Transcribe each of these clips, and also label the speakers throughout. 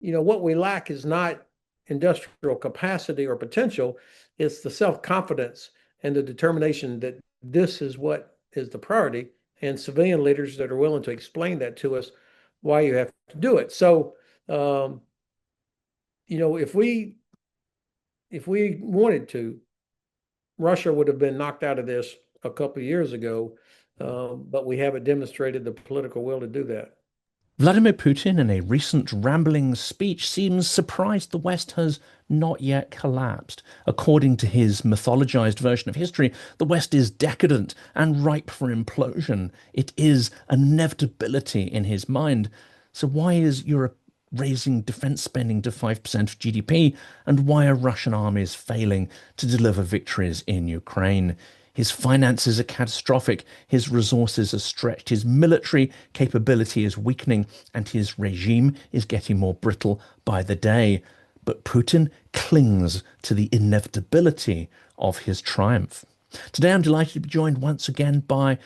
Speaker 1: what we lack is not industrial capacity or potential, it's the self-confidence and the determination that this is what is the priority, and civilian leaders that are willing to explain that to us why you have to do it. So, um, if we wanted to, Russia would have been knocked out of this a couple of years ago, but we haven't demonstrated the political will to do that.
Speaker 2: Vladimir Putin, in a recent rambling speech, seems surprised the West has not yet collapsed. According to his mythologized version of history, the West is decadent and ripe for implosion. It is an inevitability in his mind. So, why is Europe raising defense spending to 5% of GDP? And why are Russian armies failing to deliver victories in Ukraine? His finances are catastrophic, his resources are stretched, his military capability is weakening, and his regime is getting more brittle by the day. But Putin clings to the inevitability of his triumph. Today, I'm delighted to be joined once again by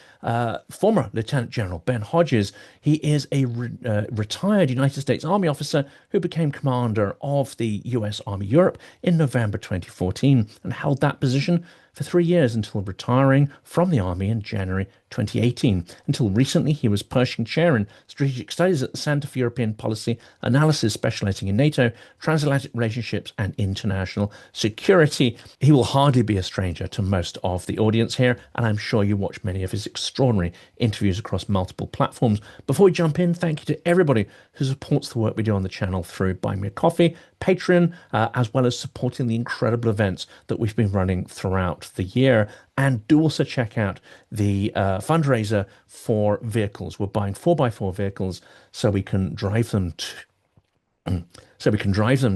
Speaker 2: former Lieutenant General Ben Hodges. He is a retired United States Army officer who became commander of the US Army Europe in November 2014 and held that position for 3 years until retiring from the Army in January 2018. Until recently, he was Pershing Chair in Strategic Studies at the Centre for European Policy Analysis, specializing in NATO, transatlantic relationships, and international security. He will hardly be a stranger to most of the audience here, and I'm sure you watch many of his extraordinary interviews across multiple platforms. Before we jump in, thank you to everybody who supports the work we do on the channel through Buy Me a Coffee, Patreon, as well as supporting the incredible events that we've been running throughout the year. And do also check out the fundraiser for vehicles. We're buying 4x4 vehicles so we can drive them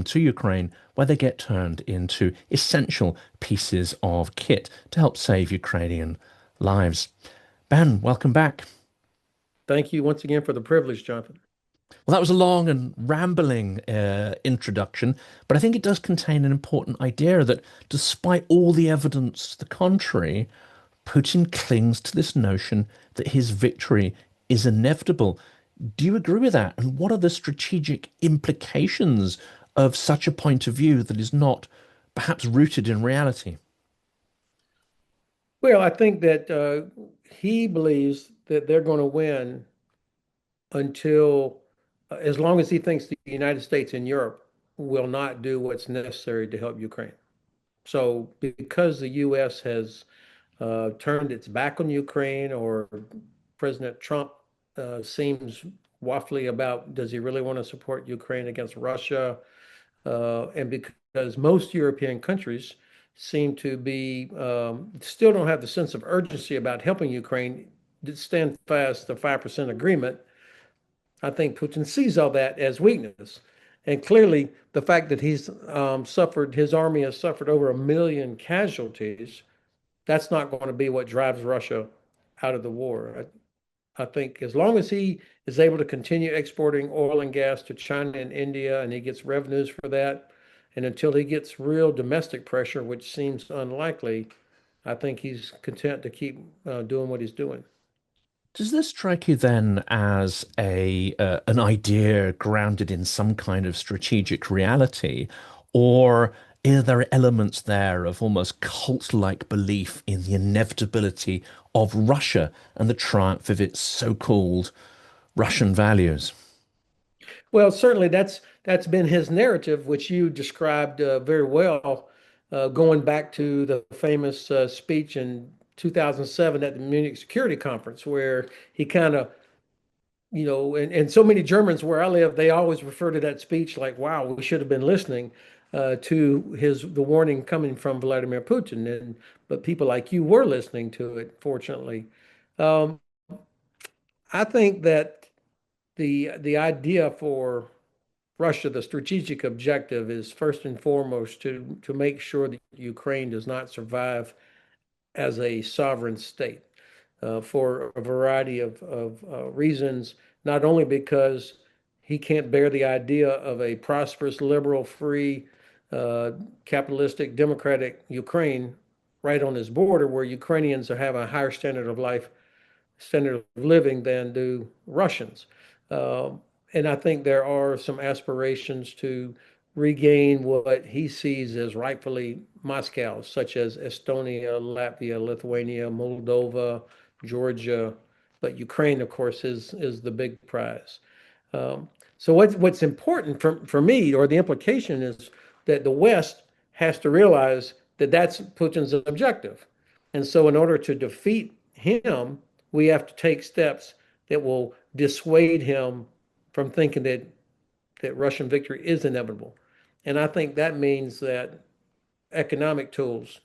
Speaker 2: to Ukraine, where they get turned into essential pieces of kit to help save Ukrainian lives. Ben, welcome back.
Speaker 1: Thank you once again for the privilege, Jonathan.
Speaker 2: Well, that was a long and rambling introduction, but I think it does contain an important idea that despite all the evidence to the contrary, Putin clings to this notion that his victory is inevitable. Do you agree with that? And what are the strategic implications of such a point of view that is not perhaps rooted in reality?
Speaker 1: Well, I think that he believes that they're going to win until, as long as he thinks the United States and Europe will not do what's necessary to help Ukraine. So, because the U.S. has turned its back on Ukraine, or President Trump seems waffly about does he really want to support Ukraine against Russia, and because most European countries seem to be still don't have the sense of urgency about helping Ukraine, stand fast the 5% agreement. I think Putin sees all that as weakness. And clearly, the fact that his army has suffered over 1 million casualties, that's not going to be what drives Russia out of the war. I think as long as he is able to continue exporting oil and gas to China and India, and he gets revenues for that, and until he gets real domestic pressure, which seems unlikely, I think he's content to keep doing what he's doing.
Speaker 2: Does this strike you then as a an idea grounded in some kind of strategic reality, or are there elements there of almost cult-like belief in the inevitability of Russia and the triumph of its so-called Russian values?
Speaker 1: Well, certainly that's been his narrative, which you described very well, going back to the famous speech in 2007 at the Munich Security Conference, where he kind of, and so many Germans where I live, they always refer to that speech like, "Wow, we should have been listening to the warning coming from Vladimir Putin." And but people like you were listening to it, fortunately. Um, I think that the idea for Russia, the strategic objective is first and foremost to make sure that Ukraine does not survive as a sovereign state, for a variety of reasons, not only because he can't bear the idea of a prosperous, liberal, free, uh, capitalistic, democratic Ukraine right on his border, where Ukrainians have a higher standard of living than do Russians. Uh, and I think there are some aspirations to regain what he sees as rightfully Moscow's, such as Estonia, Latvia, Lithuania, Moldova, Georgia, but Ukraine, of course, is the big prize. Um, so what's important for me, or the implication is that the West has to realize that that's Putin's objective. And so in order to defeat him, we have to take steps that will dissuade him from thinking that Russian victory is inevitable. And I think that means that economic tools,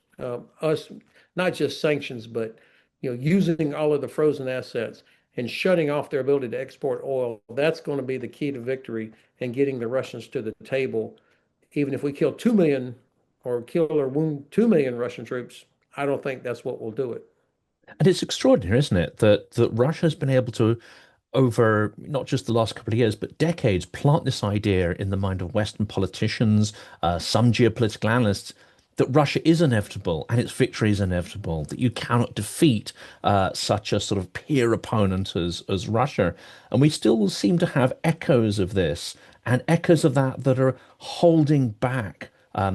Speaker 1: us not just sanctions, but using all of the frozen assets and shutting off their ability to export oil, that's going to be the key to victory and getting the Russians to the table. Even if we kill 2 million or kill or wound 2 million Russian troops, I don't think that's what will do it.
Speaker 2: And it's extraordinary, isn't it, that Russia's been able to, over not just the last couple of years, but decades, plant this idea in the mind of Western politicians, some geopolitical analysts, that Russia is inevitable and its victory is inevitable, that you cannot defeat such a sort of peer opponent as Russia. And we still seem to have echoes of this and echoes of that are holding back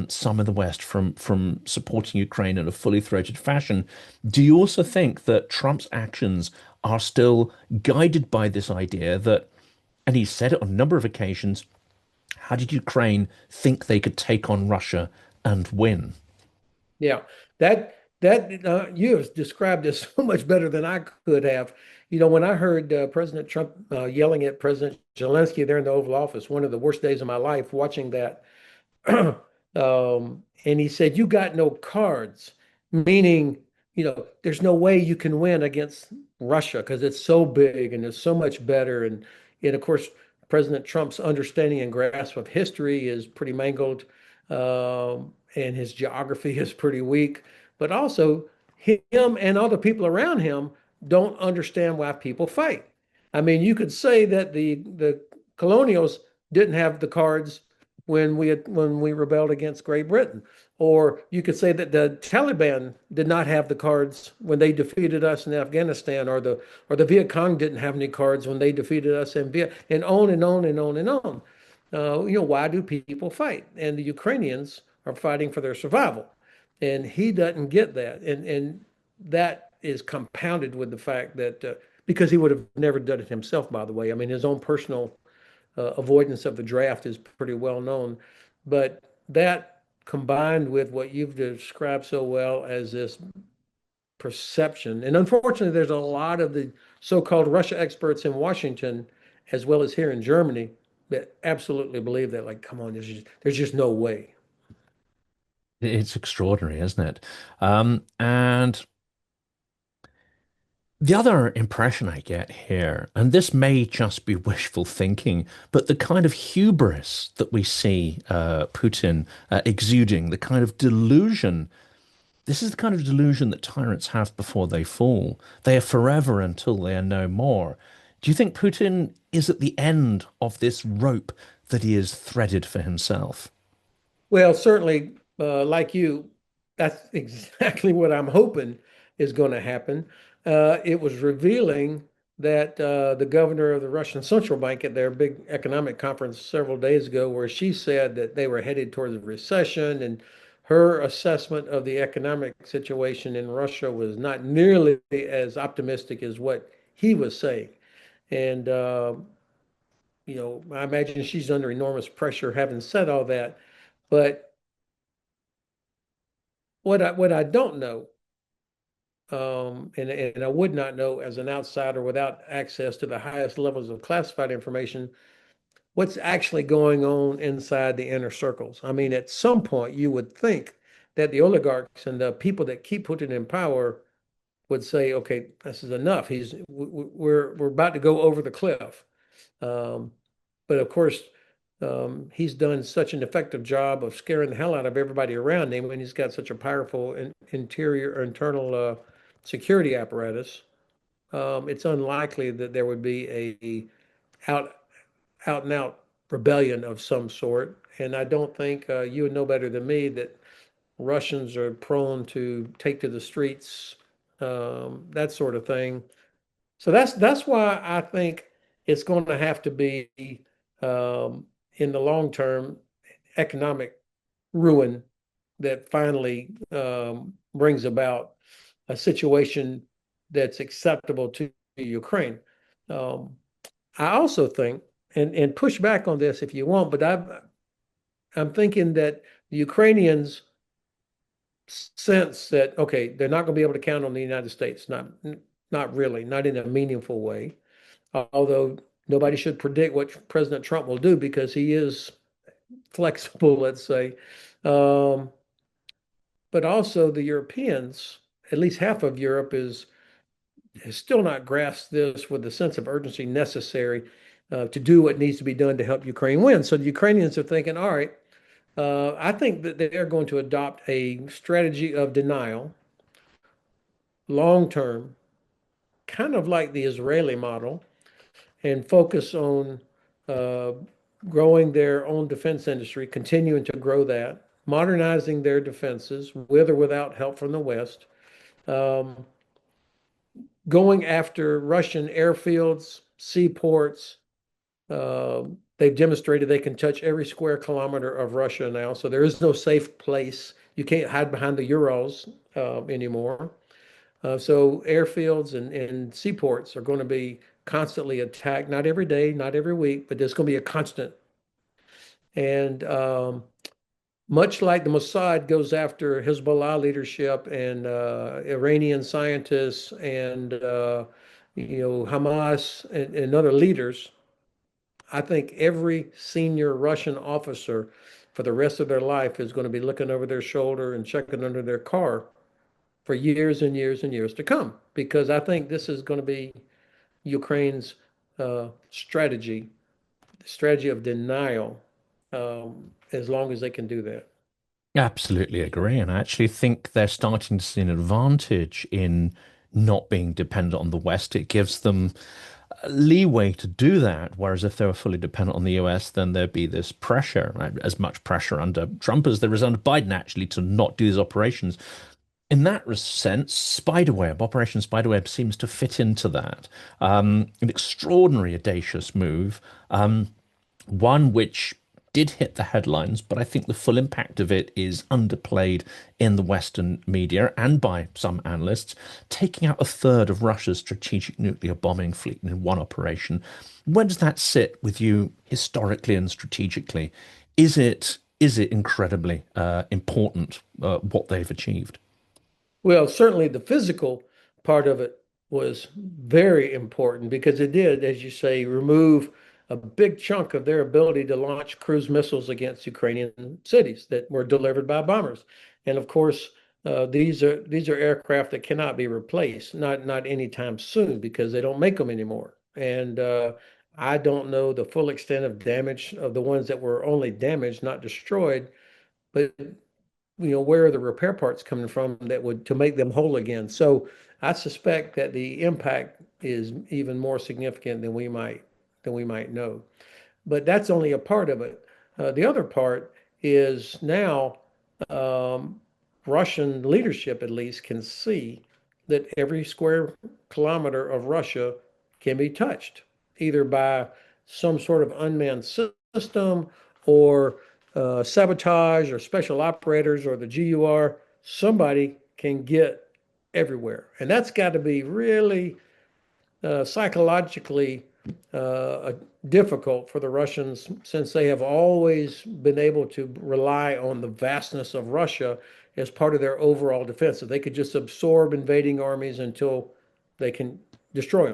Speaker 2: some of the West from supporting Ukraine in a fully throated fashion. Do you also think that Trump's actions are still guided by this idea that, and he said it on a number of occasions, how did Ukraine think they could take on Russia and win?
Speaker 1: Yeah, that you have described this so much better than I could have. When I heard President Trump yelling at President Zelensky there in the Oval Office, one of the worst days of my life watching that. And he said, "You got no cards," meaning, there's no way you can win against Russia because it's so big and it's so much better. And of course, President Trump's understanding and grasp of history is pretty mangled, and his geography is pretty weak. But also, him and other people around him don't understand why people fight. I mean, you could say that the colonials didn't have the cards when we rebelled against Great Britain. Or you could say that the Taliban did not have the cards when they defeated us in Afghanistan, or the Viet Cong didn't have any cards when they defeated us in Viet, and on and on and on and on. Why do people fight? And the Ukrainians are fighting for their survival, and he doesn't get that, and that is compounded with the fact that because he would have never done it himself, by the way. I mean, his own personal avoidance of the draft is pretty well known. But that combined with what you've described so well as this perception, and unfortunately, there's a lot of the so-called Russia experts in Washington, as well as here in Germany, that absolutely believe that, like, come on, there's just no way.
Speaker 2: It's extraordinary, isn't it? And the other impression I get here, and this may just be wishful thinking, but the kind of hubris that we see Putin exuding, the kind of delusion, this is the kind of delusion that tyrants have before they fall. They are forever until they are no more. Do you think Putin is at the end of this rope that he has threaded for himself?
Speaker 1: Well, certainly, like you, that's exactly what I'm hoping is going to happen. It was revealing that the governor of the Russian Central Bank at their big economic conference several days ago, where she said that they were headed towards a recession, and her assessment of the economic situation in Russia was not nearly as optimistic as what he was saying. And I imagine she's under enormous pressure having said all that. But what I don't know, and I would not know as an outsider without access to the highest levels of classified information, what's actually going on inside the inner circles. I mean, at some point, you would think that the oligarchs and the people that keep Putin in power would say, "Okay, this is enough. We're about to go over the cliff." Um, but of course, he's done such an effective job of scaring the hell out of everybody around him, and he's got such a powerful interior or internal security apparatus. It's unlikely that there would be a out out and out rebellion of some sort. And I don't think you would know better than me that Russians are prone to take to the streets, that sort of thing. So that's why I think it's going to have to be in the long term economic ruin that finally brings about a situation that's acceptable to Ukraine. Um, I also think, and push back on this if you want, but I'm thinking that the Ukrainians sense that okay, they're not going to be able to count on the United States, not really, not in a meaningful way. Although nobody should predict what President Trump will do because he is flexible, let's say. Um, but also the Europeans, at least half of Europe has still not grasped this with the sense of urgency necessary to do what needs to be done to help Ukraine win. So the Ukrainians are thinking, all right, I think that they're going to adopt a strategy of denial long term, kind of like the Israeli model, and focus on uh, growing their own defense industry, continuing to grow that, modernizing their defenses with or without help from the West, um, going after Russian airfields, seaports. Uh, they've demonstrated they can touch every square kilometer of Russia now, so there is no safe place. You can't hide behind the Urals anymore. So airfields and seaports are going to be constantly attacked, not every day, not every week, but there's going to be a constant. And much like the Mossad goes after Hezbollah leadership and Iranian scientists and Hamas and other leaders, I think every senior Russian officer for the rest of their life is going to be looking over their shoulder and checking under their car for years and years and years to come, because I think this is going to be Ukraine's strategy of denial, as long as they can do that.
Speaker 2: Absolutely agree. And I actually think they're starting to see an advantage in not being dependent on the West. It gives them leeway to do that. Whereas if they were fully dependent on the US, then there'd be this pressure, right? As much pressure under Trump as there is under Biden, actually, to not do these operations. In that sense, Spiderweb, Operation Spiderweb seems to fit into that. An extraordinary audacious move. One which did hit the headlines, but I think the full impact of it is underplayed in the Western media and by some analysts, taking out a third of Russia's strategic nuclear bombing fleet in one operation. Where does that sit with you historically and strategically? Is it incredibly important what they've achieved?
Speaker 1: Well, certainly the physical part of it was very important because it did, as you say, remove a big chunk of their ability to launch cruise missiles against Ukrainian cities that were delivered by bombers. And of course, these are aircraft that cannot be replaced, not anytime soon because they don't make them anymore. And I don't know the full extent of damage of the ones that were only damaged, not destroyed, but where are the repair parts coming from that would to make them whole again? So I suspect that the impact is even more significant than we might know. But that's only a part of it. The other part is now um, Russian leadership, at least, can see that every square kilometer of Russia can be touched, either by some sort of unmanned system or sabotage or special operators or the GUR. Somebody can get everywhere. And that's got to be really psychologically uh, difficult for the Russians since they have always been able to rely on the vastness of Russia as part of their overall defense. So they could just absorb invading armies until they can destroy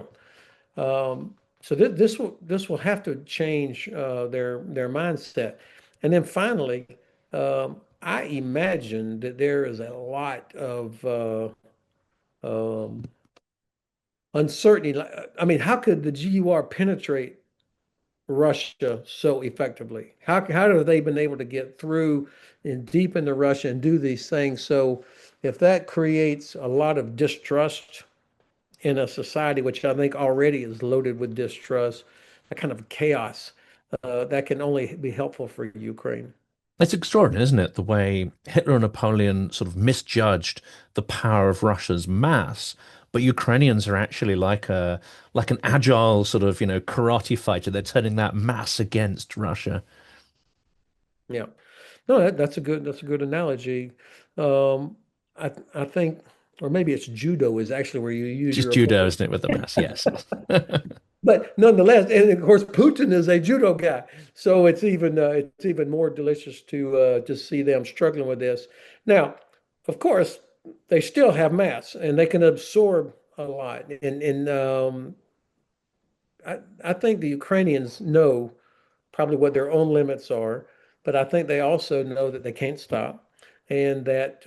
Speaker 1: them. So this will have to change their mindset. And then finally, I imagine that there is a lot of um, uncertainty. I mean, how could the GUR penetrate Russia so effectively? How have they been able to get through and deep into Russia and do these things? So if that creates a lot of distrust in a society, which I think already is loaded with distrust, a kind of chaos, that can only be helpful for Ukraine.
Speaker 2: It's extraordinary, isn't it? The way Hitler and Napoleon sort of misjudged the power of Russia's mass, but Ukrainians are actually like an agile sort of, karate fighter. They're turning that mass against Russia.
Speaker 1: Yeah. No, that's a good analogy. Um, I think, or maybe it's judo is actually where you use
Speaker 2: Just
Speaker 1: your
Speaker 2: judo,
Speaker 1: opponent.
Speaker 2: isn't it, with the mass? Yes.
Speaker 1: But nonetheless, and of course, Putin is a judo guy, so it's even more delicious to see them struggling with this. Now, of course, they still have mass, and they can absorb a lot. And I think the Ukrainians know probably what their own limits are, but I think they also know that they can't stop, and that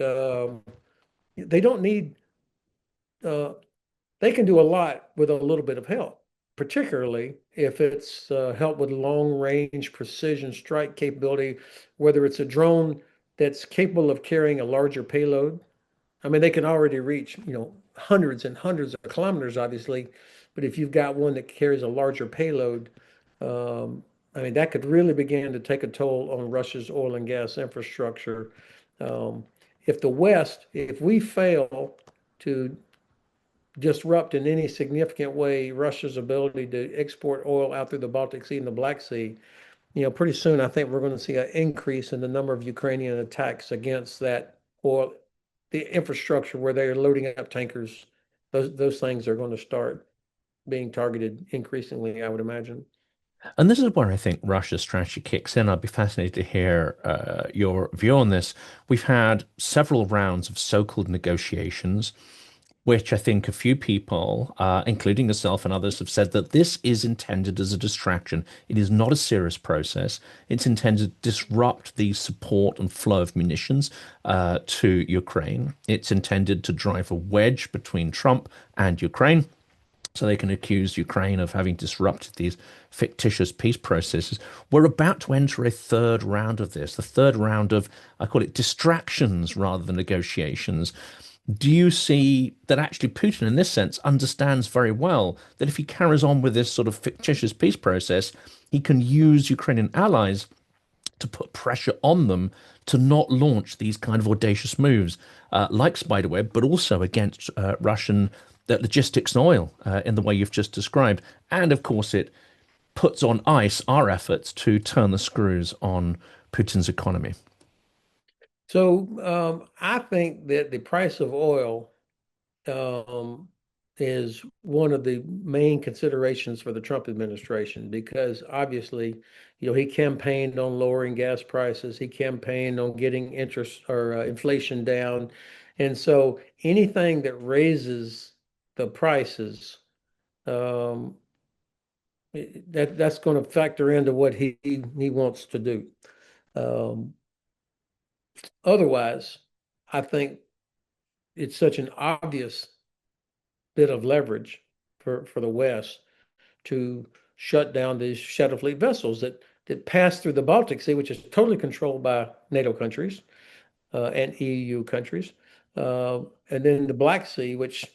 Speaker 1: they don't need. Uh, they can do a lot with a little bit of help, particularly if it's help with long range precision strike capability, whether it's a drone that's capable of carrying a larger payload. I mean, they can already reach, hundreds and hundreds of kilometers, obviously, but if you've got one that carries a larger payload, um, I mean, that could really begin to take a toll on Russia's oil and gas infrastructure. Um, if we fail to disrupt in any significant way Russia's ability to export oil out through the Baltic Sea and the Black Sea, pretty soon I think we're going to see an increase in the number of Ukrainian attacks against that oil, the infrastructure where they're loading up tankers. Those things are going to start being targeted increasingly, I would imagine.
Speaker 2: And this is where I think Russia's strategy kicks in. I'd be fascinated to hear your view on this. We've had several rounds of so-called negotiations, which I think a few people, including yourself and others, have said that this is intended as a distraction. It is not a serious process. It's intended to disrupt the support and flow of munitions to Ukraine. It's intended to drive a wedge between Trump and Ukraine, so they can accuse Ukraine of having disrupted these fictitious peace processes. We're about to enter a third round of this, the third round of, I call it distractions rather than negotiations. Do you see that actually Putin, in this sense, understands very well that if he carries on with this sort of fictitious peace process, he can use Ukrainian allies to put pressure on them to not launch these kind of audacious moves, like Spiderweb, but also against Russian logistics and oil in the way you've just described. And of course, it puts on ice our efforts to turn the screws on Putin's economy.
Speaker 1: So I think that the price of oil um, is one of the main considerations for the Trump administration because obviously, he campaigned on lowering gas prices. He campaigned on getting interest or inflation down. And so anything that raises the prices, um, that's going to factor into what he wants to do. Um, Otherwise, I think it's such an obvious bit of leverage for the West to shut down these shadow fleet vessels that pass through the Baltic Sea, which is totally controlled by NATO countries and EU countries, and then the Black Sea, which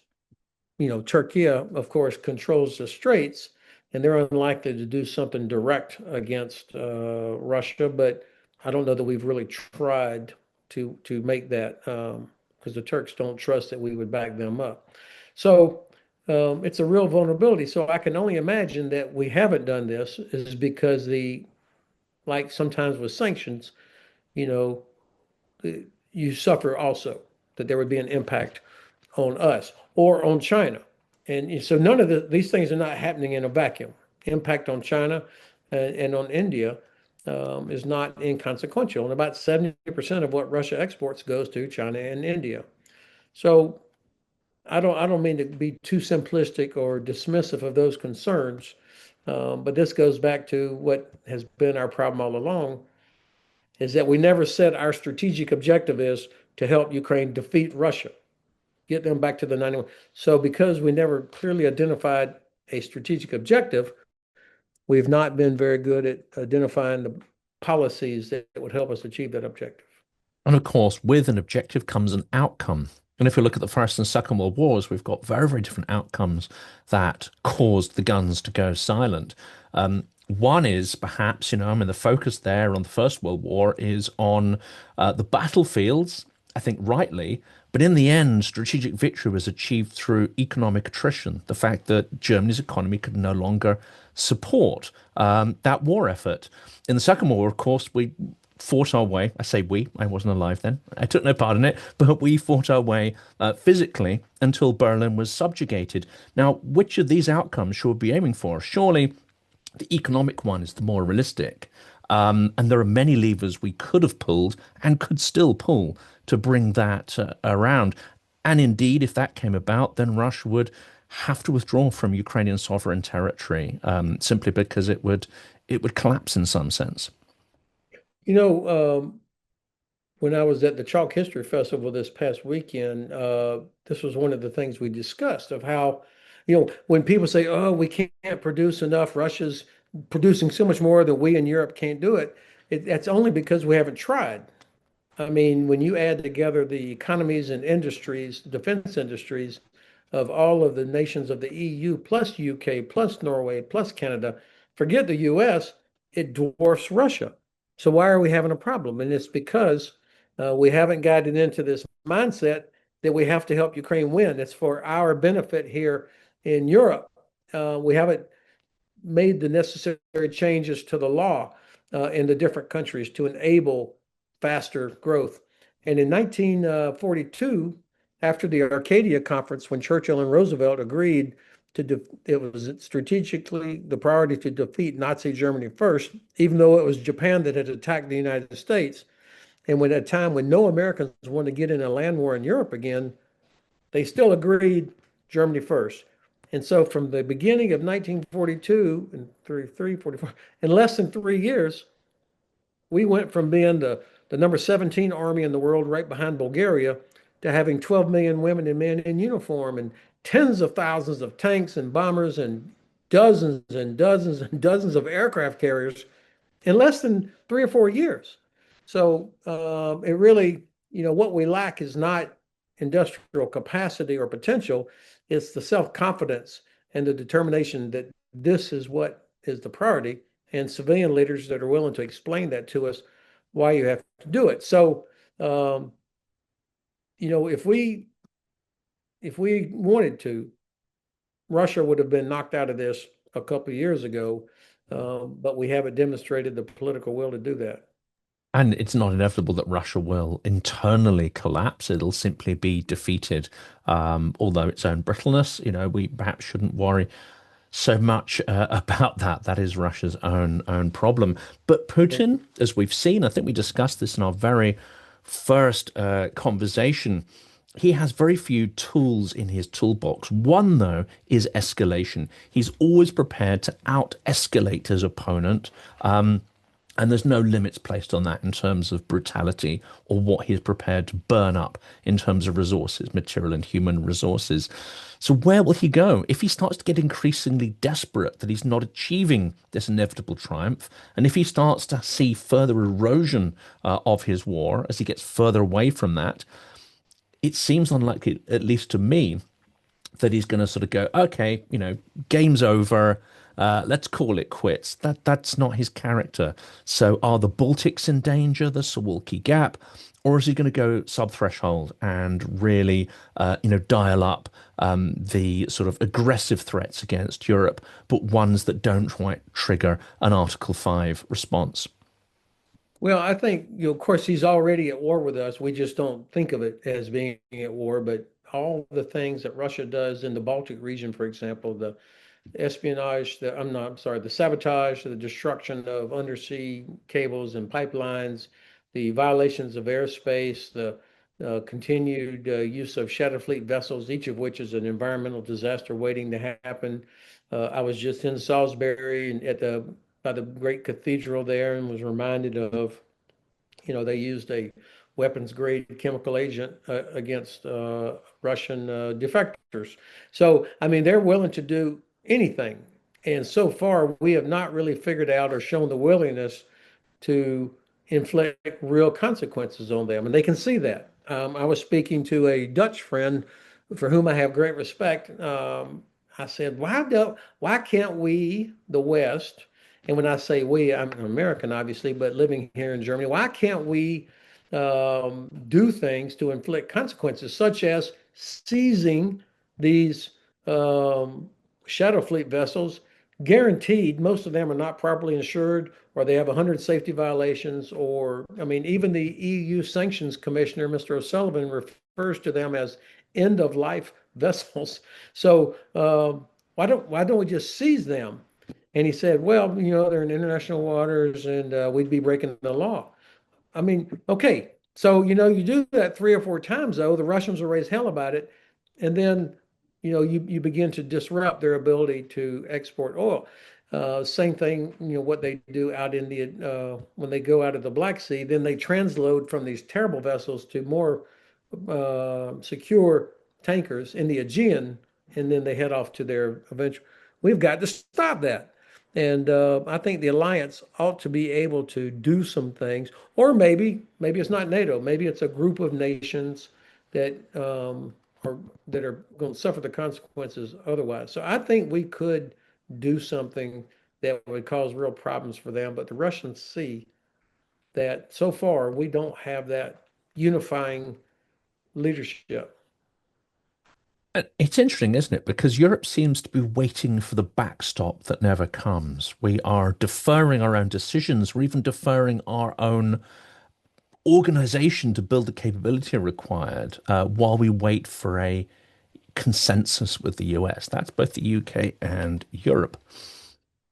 Speaker 1: Turkey, of course, controls the straits, and they're unlikely to do something direct against Russia. But I don't know that we've really tried to make that because the Turks don't trust that we would back them up. So it's a real vulnerability. So I can only imagine that we haven't done this is because like sometimes with sanctions, you know, you suffer also, that there would be an impact on us or on China. And so none of these things are not happening in a vacuum. Impact on China and on India is not inconsequential. And about 70% of what Russia exports goes to China and India. So I don't mean to be too simplistic or dismissive of those concerns, but this goes back to what has been our problem all along, is that we never said our strategic objective is to help Ukraine defeat Russia, get them back to the 91. So because we never clearly identified a strategic objective, we've not been very good at identifying the policies that would help us achieve that objective.
Speaker 2: And of course, with an objective comes an outcome. And if we look at the First and Second World Wars, we've got very, very different outcomes that caused the guns to go silent. One is perhaps, I mean, the focus there on the First World War is on the battlefields, I think rightly, but in the end, strategic victory was achieved through economic attrition. The fact that Germany's economy could no longer support that war effort. In the Second World War, of course, we fought our way. I say we, I wasn't alive then. I took no part in it, but we fought our way physically until Berlin was subjugated. Now, which of these outcomes should we be aiming for? Surely the economic one is the more realistic. And there are many levers we could have pulled and could still pull to bring that around. And indeed, if that came about, then Russia would have to withdraw from Ukrainian sovereign territory simply because it would collapse in some sense.
Speaker 1: You know, when I was at the Chalk History Festival this past weekend, this was one of the things we discussed of how, when people say, "Oh, we can't produce enough," Russia's producing so much more that we in Europe can't do it. That's only because we haven't tried. I mean, when you add together the economies and industries, defense industries of all of the nations of the EU, plus UK, plus Norway, plus Canada, forget the US, it dwarfs Russia. So why are we having a problem? And it's because we haven't gotten into this mindset that we have to help Ukraine win. It's for our benefit here in Europe. We haven't made the necessary changes to the law in the different countries to enable faster growth. And in 1942, after the Arcadia Conference, when Churchill and Roosevelt agreed it was strategically the priority to defeat Nazi Germany first, even though it was Japan that had attacked the United States. And when at a time when no Americans wanted to get in a land war in Europe again, they still agreed Germany first. And so from the beginning of 1942 and 33, 44, in less than 3 years, we went from being the number 17 army in the world right behind Bulgaria to having 12 million women and men in uniform and tens of thousands of tanks and bombers and dozens and dozens and dozens of aircraft carriers in less than 3 or 4 years. So it really, what we lack is not industrial capacity or potential, it's the self-confidence and the determination that this is what is the priority, and civilian leaders that are willing to explain that to us why you have to do it. So, um, if we wanted to, Russia would have been knocked out of this a couple of years ago, but we haven't demonstrated the political will to do that.
Speaker 2: And it's not inevitable that Russia will internally collapse. It'll simply be defeated. Although its own brittleness, we perhaps shouldn't worry so much about that. That is Russia's own problem. But Putin, as we've seen, I think we discussed this in our very first conversation. He has very few tools in his toolbox. One, though, is escalation. He's always prepared to out-escalate his opponent. And there's no limits placed on that in terms of brutality or what he's prepared to burn up in terms of resources, material and human resources. So where will he go if he starts to get increasingly desperate that he's not achieving this inevitable triumph? And if he starts to see further erosion of his war as he gets further away from that, it seems unlikely, at least to me, that he's going to sort of go, okay, game's over. Let's call it quits. That's not his character. So are the Baltics in danger, the Suwalki Gap, or is he going to go sub-threshold and really, dial up the sort of aggressive threats against Europe, but ones that don't quite trigger an Article 5 response?
Speaker 1: Well, I think, of course, he's already at war with us. We just don't think of it as being at war, but all the things that Russia does in the Baltic region, for example, the espionage, I'm sorry, the sabotage, the destruction of undersea cables and pipelines, the violations of airspace, the continued use of shadow fleet vessels, each of which is an environmental disaster waiting to happen. I was just in Salisbury and by the great cathedral there and was reminded of, they used a weapons grade chemical agent against Russian defectors. So, I mean, they're willing to do anything. And so far, we have not really figured out or shown the willingness to inflict real consequences on them. And they can see that. I was speaking to a Dutch friend for whom I have great respect. I said, why can't we, the West, And when I say we, I'm an American, obviously, but living here in Germany, why can't we do things to inflict consequences, such as seizing these um, shadow fleet vessels? Guaranteed, most of them are not properly insured, or they have 100 safety violations, or, I mean, even the EU Sanctions Commissioner, Mr. O'Sullivan, refers to them as end of life vessels. So why don't we just seize them? And he said, well, they're in international waters and we'd be breaking the law. I mean, okay, so you do that 3 or 4 times, though, the Russians will raise hell about it, and then you begin to disrupt their ability to export oil. Same thing, what they do out in the when they go out of the Black Sea, then they transload from these terrible vessels to more secure tankers in the Aegean, and then they head off to their eventual. We've got to stop that. And I think the alliance ought to be able to do some things, or maybe it's not NATO. Maybe it's a group of nations that are that are going to suffer the consequences otherwise. So I think we could do something that would cause real problems for them. But the Russians see that so far we don't have that unifying leadership.
Speaker 2: It's interesting, isn't it? Because Europe seems to be waiting for the backstop that never comes. We are deferring our own decisions. We're even deferring our own organization to build the capability required while we wait for a consensus with the US. That's both the UK and Europe.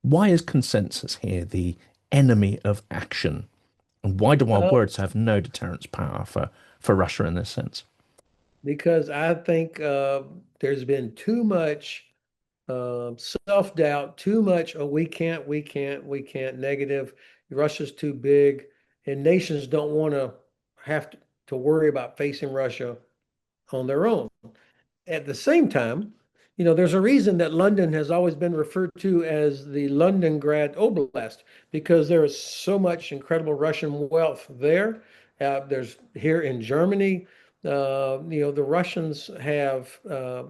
Speaker 2: Why is consensus here the enemy of action? And why do our
Speaker 1: Uh,
Speaker 2: words have no deterrence power for Russia in this sense?
Speaker 1: because I think there's been too much self-doubt, too much, oh, we can't, negative. Russia's too big, and nations don't want to have to worry about facing Russia on their own. At the same time, there's a reason that London has always been referred to as the Londongrad Oblast because there is so much incredible Russian wealth there. There's here in Germany, the Russians have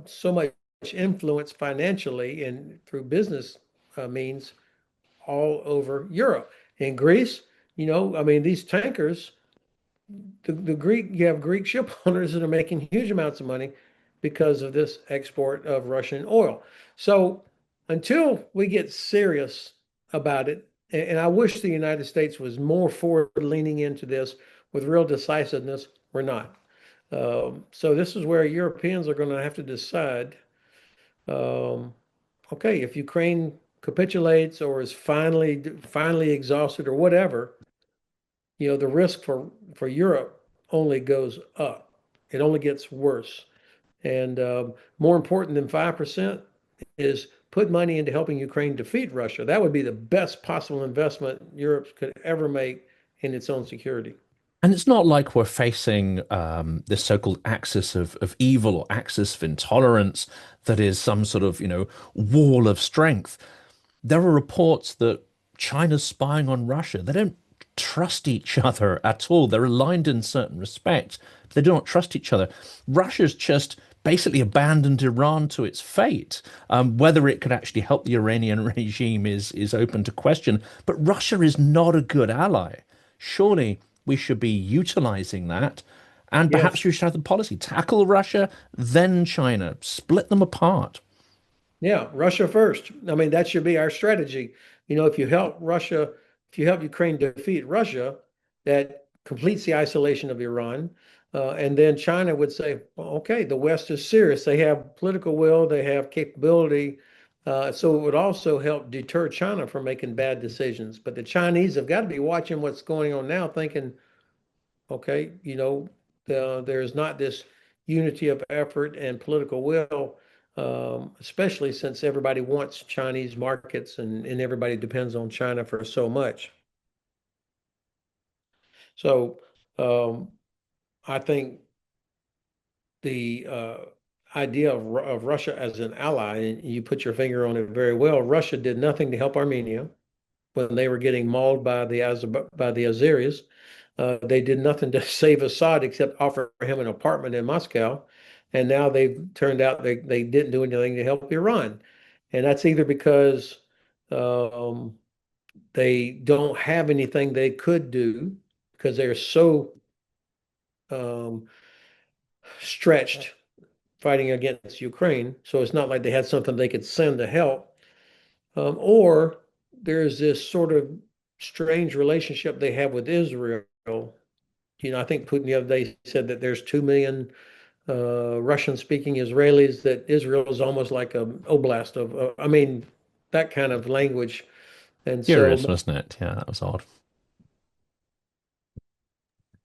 Speaker 1: so much influence financially and through business means all over Europe. In Greece, I mean, these tankers the Greek, you have Greek ship owners that are making huge amounts of money because of this export of Russian oil. So until we get serious about it, and I wish the United States was more forward leaning into this with real decisiveness, we're not. So this is where Europeans are going to have to decide, um, okay, if Ukraine capitulates or is finally exhausted or whatever, the risk for Europe only goes up. It only gets worse. And more important than 5% is put money into helping Ukraine defeat Russia. That would be the best possible investment Europe could ever make in its own security.
Speaker 2: And it's not like we're facing this so-called axis of evil or axis of intolerance that is some sort of, wall of strength. There are reports that China's spying on Russia. They don't trust each other at all. They're aligned in certain respects, but they do not trust each other. Russia's just basically abandoned Iran to its fate. Whether it could actually help the Iranian regime is open to question. But Russia is not a good ally. Surely we should be utilizing that. And perhaps
Speaker 1: Yes.
Speaker 2: we should have the policy tackle Russia, then China, split them apart.
Speaker 1: Yeah, Russia first. I mean, that should be our strategy. If you help Russia, if you help Ukraine defeat Russia, that completes the isolation of Iran. And then China would say, well, okay, the West is serious. They have political will, they have capability. So it would also help deter China from making bad decisions. But the Chinese have got to be watching what's going on now, thinking, okay, there's not this unity of effort and political will, especially since everybody wants Chinese markets and everybody depends on China for so much. So um, I think the idea of Russia as an ally, and you put your finger on it very well, Russia did nothing to help Armenia when they were getting mauled by the Azeris. They did nothing to save Assad except offer him an apartment in Moscow. And now they've turned out they didn't do anything to help Iran. And that's either because um, They don't have anything they could do because they're so um, stretched fighting against Ukraine. So it's not like they had something they could send to help. Or there's this sort of strange relationship they have with Israel. I think Putin the other day said that there's 2 million Russian-speaking Israelis, that Israel is almost like a oblast of, I mean, that kind of language. And
Speaker 2: Curious,
Speaker 1: so,
Speaker 2: wasn't it? Yeah, that was odd.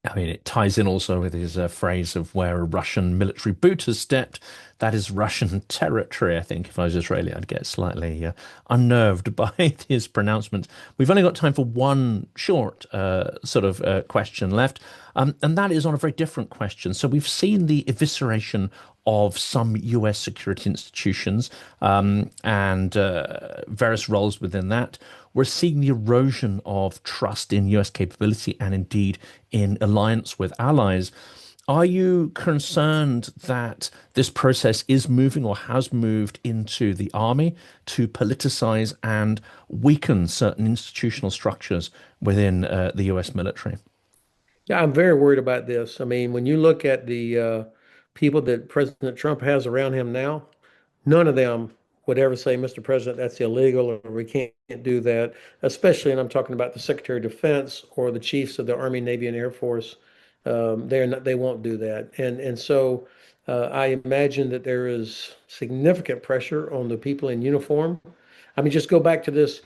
Speaker 2: I mean, it ties in also with his phrase of where a Russian military boot has stepped. That is Russian territory. I think if I was Israeli, I'd get slightly unnerved by his pronouncements. We've only got time for one short question left, and that is on a very different question. So we've seen the evisceration of some US security institutions and various roles within that. We're seeing the erosion of trust in US capability and indeed in alliance with allies. Are you concerned that this process is moving or has moved into the army to politicize and weaken certain institutional structures within the US military?
Speaker 1: yeah, I'm very worried about this. I mean, when you look at the people that President Trump has around him now, none of them would ever say, Mr. President, that's illegal, or we can't do that, especially, and I'm talking about the Secretary of Defense or the chiefs of the Army, Navy, and Air Force. They won't do that. And so I imagine that there is significant pressure on the people in uniform. I mean, just go back to this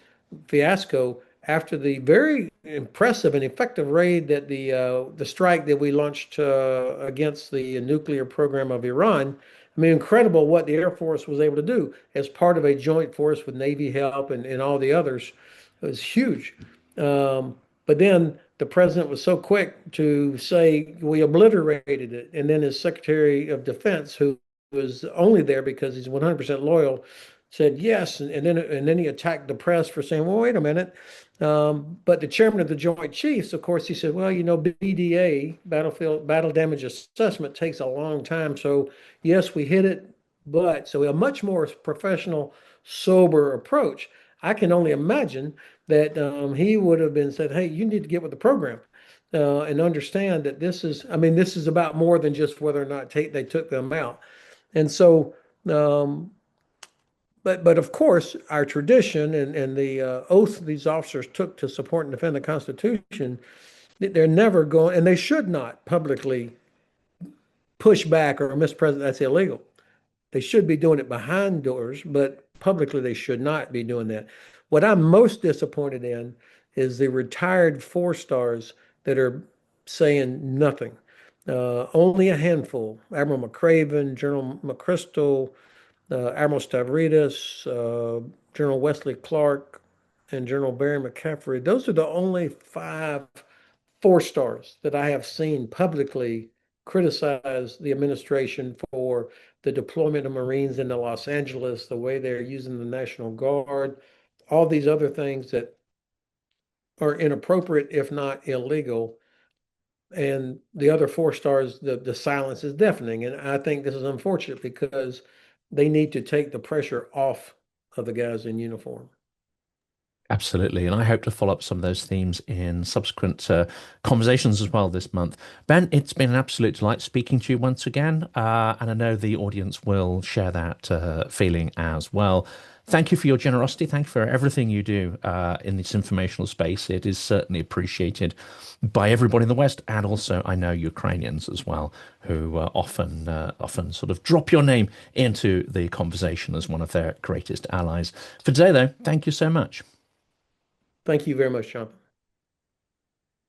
Speaker 1: fiasco after the very impressive and effective raid that the strike that we launched against the nuclear program of Iran. I mean, incredible what the Air Force was able to do as part of a joint force with Navy help and all the others. It was huge. But then the president was so quick to say we obliterated it. And then his Secretary of Defense, who was only there because he's 100% loyal, said yes. And then he attacked the press for saying, well, wait a minute. But the chairman of the Joint Chiefs, of course, he said, well, BDA, battlefield battle damage assessment, takes a long time. So yes, we hit it, but so a much more professional, sober approach. I can only imagine that he would have been said, hey, you need to get with the program and understand that I mean, this is about more than just whether or not they took them out. And so, um, but of course, our tradition and the oath these officers took to support and defend the Constitution, they're never going, and they should not publicly push back or misrepresent. That's illegal. They should be doing it behind doors, but publicly they should not be doing that. What I'm most disappointed in is the retired four stars that are saying nothing. Only a handful: Admiral McCraven, General McChrystal, Admiral Stavridis, General Wesley Clark, and General Barry McCaffrey. Those are the only five four stars that I have seen publicly criticize the administration for the deployment of Marines into Los Angeles, the way they're using the National Guard, all these other things that are inappropriate, if not illegal. And the other four stars, the silence is deafening. And I think this is unfortunate because they need to take the pressure off of the guys in uniform.
Speaker 2: Absolutely. And I hope to follow up some of those themes in subsequent conversations as well this month. Ben, it's been an absolute delight speaking to you once again. And I know the audience will share that feeling as well. Thank you for your generosity. Thank you for everything you do in this informational space. It is certainly appreciated by everybody in the West, and also I know Ukrainians as well, who often sort of drop your name into the conversation as one of their greatest allies. For today, though, thank you so much.
Speaker 1: Thank you very much, John.